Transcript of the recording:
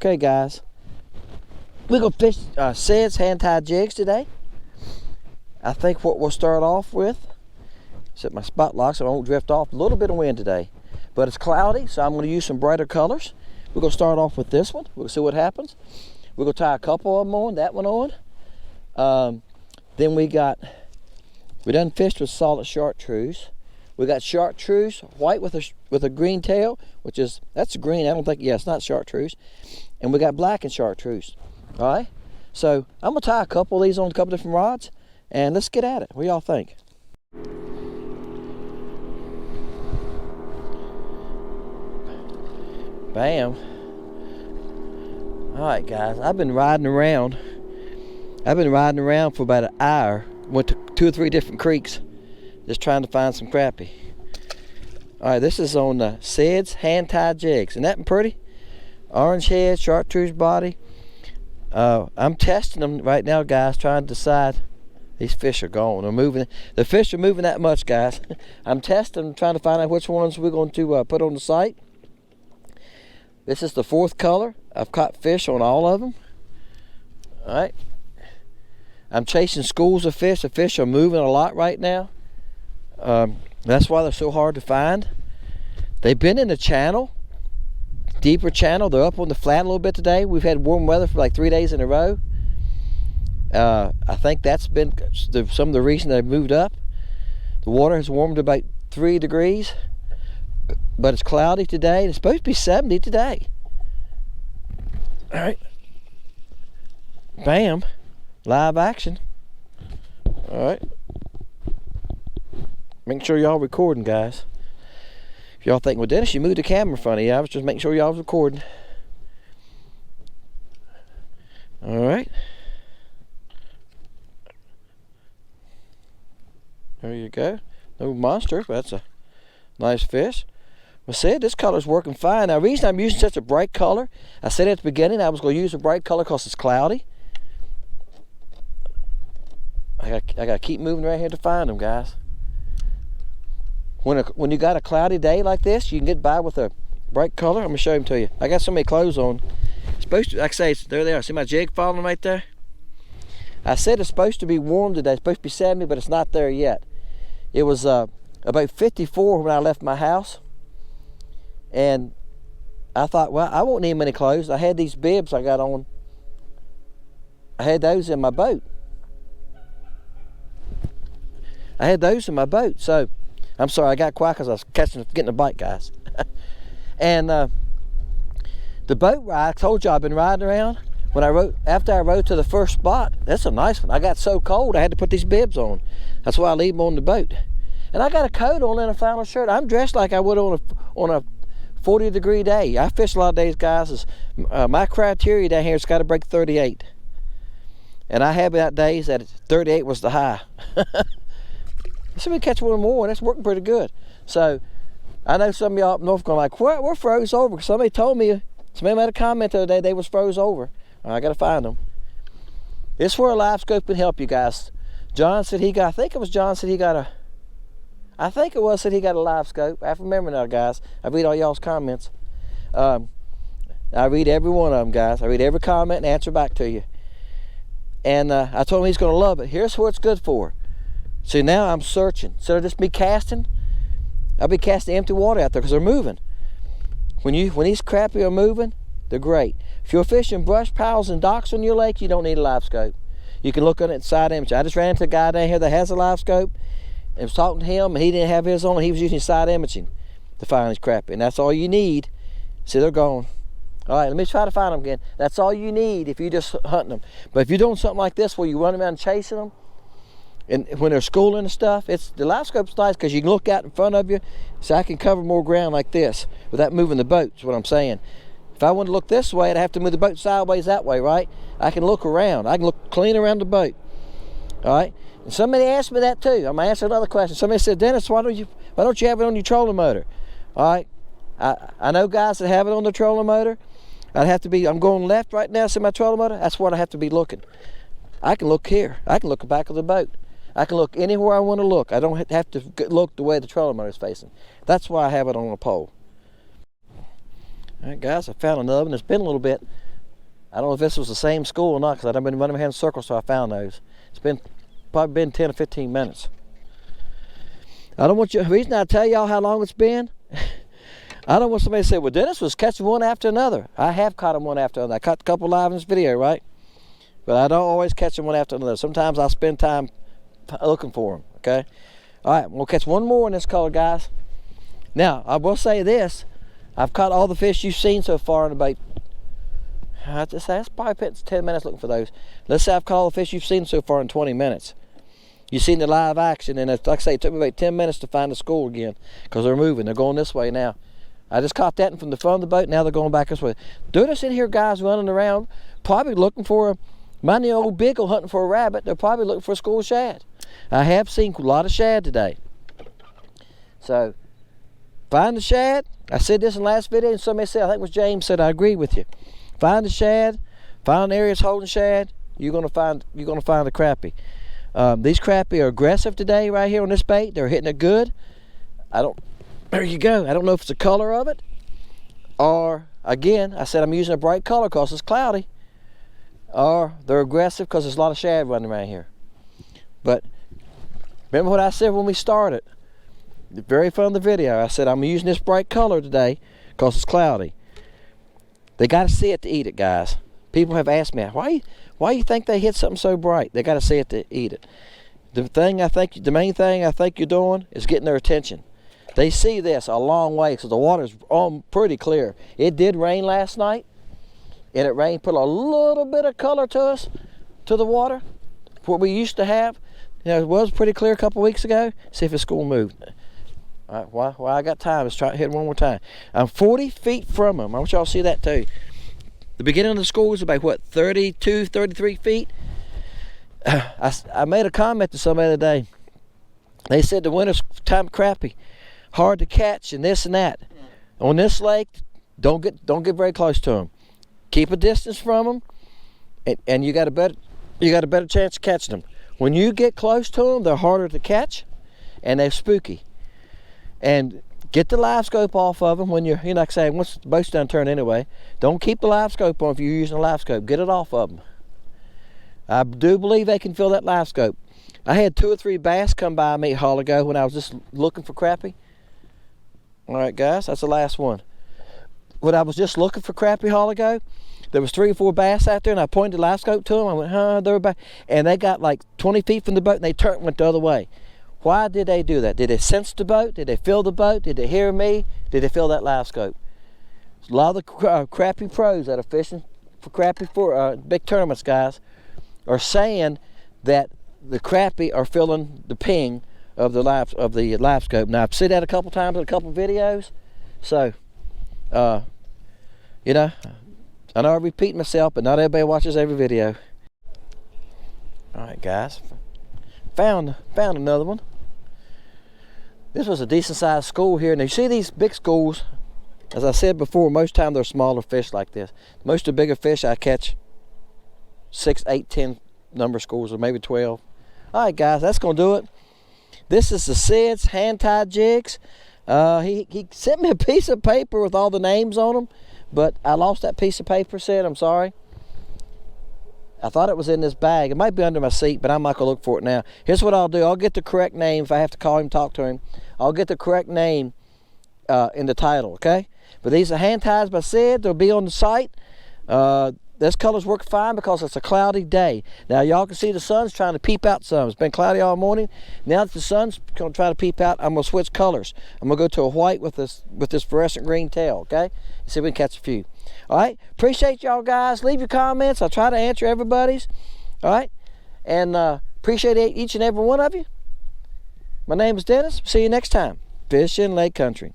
Okay, guys, we're gonna fish Sid's hand-tied jigs today. I think what we'll start off with, set my spot lock so I won't drift off. A little bit of wind today, but it's cloudy, so I'm going to use some brighter colors. We're going to start off with this one. We'll see what happens. We're going to tie a couple of them on, that one on. Then we done fished with solid chartreuse. We got chartreuse white with a green tail, that's green. I don't think, yeah, it's not chartreuse. And we got black and chartreuse. All right. So I'm gonna tie a couple of these on a couple different rods, and let's get at it. What do y'all think? Bam. All right, guys. I've been riding around for about an hour. Went to 2 or 3 different creeks, just trying to find some crappie. All right, this is on Sid's hand-tied jigs. Isn't that pretty? Orange head, chartreuse body. I'm testing them right now, guys, trying to decide. These fish are gone. They're moving. The fish are moving that much, guys. I'm testing them, trying to find out which ones we're going to put on the site. This is the 4th color. I've caught fish on all of them. All right. I'm chasing schools of fish. The fish are moving a lot right now. That's why they're so hard to find. They've been in the channel, deeper channel. They're up on the flat a little bit today. We've had warm weather for like 3 days in a row. I think that's been some of the reason they've moved up. The water has warmed about 3 degrees, but it's cloudy today. It's supposed to be 70 today. All right. Bam. Live action. All right. Make sure y'all recording, guys. If y'all think, well, Dennis, you moved the camera in front of you. I was just making sure y'all was recording. All right. There you go. No monster, but that's a nice fish. I said this color's working fine. Now, the reason I'm using such a bright color, I said at the beginning I was going to use a bright color because it's cloudy. I got to keep moving right here to find them, guys. When you got a cloudy day like this, you can get by with a bright color. I'm going to show them to you. I got so many clothes on. It's supposed to, like I say, there they are. See my jig falling right there? I said it's supposed to be warm today. It's supposed to be 70, but it's not there yet. It was about 54 when I left my house. And I thought, well, I won't need many clothes. I had these bibs I got on. I had those in my boat. So, I'm sorry, I got quiet because I was getting a bite, guys. And the boat ride, I told you I've been riding around. After I rode to the first spot, that's a nice one. I got so cold I had to put these bibs on. That's why I leave them on the boat. And I got a coat on and a flannel shirt. I'm dressed like I would on a 40-degree day. I fish a lot of days, guys. My criteria down here has got to break 38. And I have that days that 38 was the high. So we catch one more, and it's working pretty good. So I know some of y'all up north going like, what? We're froze over. Somebody told me, somebody made a comment the other day they was froze over. I got to find them. This is where a live scope can help you guys. John said he got, I think it was said he got a live scope. I remember now, guys. I read all y'all's comments. I read every one of them, guys. I read every comment and answer back to you. And I told him he's going to love it. Here's what it's good for. See, now I'm searching. Instead of just be casting, I'll be casting empty water out there because they're moving. When these crappie are moving, they're great. If you're fishing brush piles and docks on your lake, you don't need a live scope. You can look on it side image. I just ran into a guy down here that has a live scope and was talking to him, and he didn't have his on, and he was using side imaging to find these crappie. And that's all you need. See, they're gone. All right, let me try to find them again. That's all you need if you're just hunting them. But if you're doing something like this where you run around chasing them, and when they're schooling and stuff, the live scope's nice because you can look out in front of you, so I can cover more ground like this without moving the boat, is what I'm saying. If I wanted to look this way, I'd have to move the boat sideways that way, right? I can look around. I can look clean around the boat. All right? And somebody asked me that too. I'm going to answer another question. Somebody said, Dennis, why don't you have it on your trolling motor? All right? I know guys that have it on their trolling motor. I'm going left right now, see my trolling motor? That's what I have to be looking. I can look here. I can look at the back of the boat. I can look anywhere I want to look. I don't have to look the way the trolling motor is facing. That's why I have it on a pole. All right, guys, I found another one. It's been a little bit. I don't know if this was the same school or not, because I've been running my hand in circles, so I found those. It's been probably been 10 or 15 minutes. I don't want you. The reason I tell y'all how long it's been, I don't want somebody to say, well, Dennis was catching one after another. I have caught them one after another. I caught a couple live in this video, right? But I don't always catch them one after another. Sometimes I'll spend time looking for them, okay? All right, we'll catch one more in this color, guys. Now, I will say this. I've caught all the fish you've seen so far in about, I have to say, that's probably 10 minutes looking for those. Let's say I've caught all the fish you've seen so far in 20 minutes. You've seen the live action, and it's, like I say, it took me about 10 minutes to find the school again, because they're moving. They're going this way now. I just caught that from the front of the boat. Now they're going back this way. They're just in here, guys, running around, probably looking for a, mind the old beagle hunting for a rabbit. They're probably looking for a school shad. I have seen a lot of shad today. So, find the shad. I said this in the last video, and somebody said, I think it was James, said I agree with you. Find the shad, find areas holding shad. You're gonna find the crappie. These crappie are aggressive today, right here on this bait. They're hitting it good. There you go. I don't know if it's the color of it, or again, I said I'm using a bright color because it's cloudy, or they're aggressive because there's a lot of shad running around here. But remember what I said when we started? The very front of the video, I said I'm using this bright color today because it's cloudy. They got to see it to eat it, guys. People have asked me, why you think they hit something so bright? They got to see it to eat it. The main thing I think you're doing is getting their attention. They see this a long way, so the water's pretty clear. It did rain last night, and it rained, put a little bit of color to us, to the water, what we used to have. You know, it was pretty clear a couple weeks ago. See if the school moved. All right, while I got time, let's try to hit it one more time. I'm 40 feet from them. I want y'all to see that too. The beginning of the school is about, what, 32, 33 feet? I made a comment to somebody today. They said the winter's time crappie, hard to catch and this and that. On this lake, don't get very close to them. Keep a distance from them, and you got a better chance of catching them. When you get close to them, they're harder to catch, and they're spooky. And get the live scope off of them when you're like saying, once the boat's done turn anyway, don't keep the live scope on if you're using a live scope. Get it off of them. I do believe they can feel that live scope. I had 2 or 3 bass come by me a while ago when I was just looking for crappie. All right, guys, that's the last one. When I was just looking for crappie a while ago, there was 3 or 4 bass out there, and I pointed the live scope to them. I went, they're back. And they got like 20 feet from the boat, and they went the other way. Why did they do that? Did they sense the boat? Did they feel the boat? Did they hear me? Did they feel that live scope? A lot of the crappie pros that are fishing for crappie for big tournaments, guys, are saying that the crappie are feeling the ping of the live scope. Now I've said that a couple times in a couple videos, so you know, I know I repeat myself, but not everybody watches every video. All right, guys, found another one. This was a decent sized school here. Now you see these big schools, as I said before, most time they're smaller fish like this. Most of the bigger fish I catch 6, 8, 10 number schools, or maybe 12. All right, guys, that's gonna do it. This is the Sid's hand-tied jigs. He sent me a piece of paper with all the names on them, but I lost that piece of paper, Sid, I'm sorry. I thought it was in this bag. It might be under my seat, but I'm not gonna look for it now. Here's what I'll do. I'll get the correct name. If I have to call him, talk to him, I'll get the correct name in the title, okay? But these are hand ties by Sid. They'll be on the site. This color's working fine because it's a cloudy day. Now y'all can see the sun's trying to peep out some. It's been cloudy all morning. Now that the sun's gonna try to peep out, I'm gonna switch colors. I'm gonna go to a white with this fluorescent green tail, okay? See if we can catch a few. All right, appreciate y'all guys. Leave your comments. I'll try to answer everybody's. All right, and appreciate each and every one of you. My name is Dennis. See you next time. Fish in Lake Country.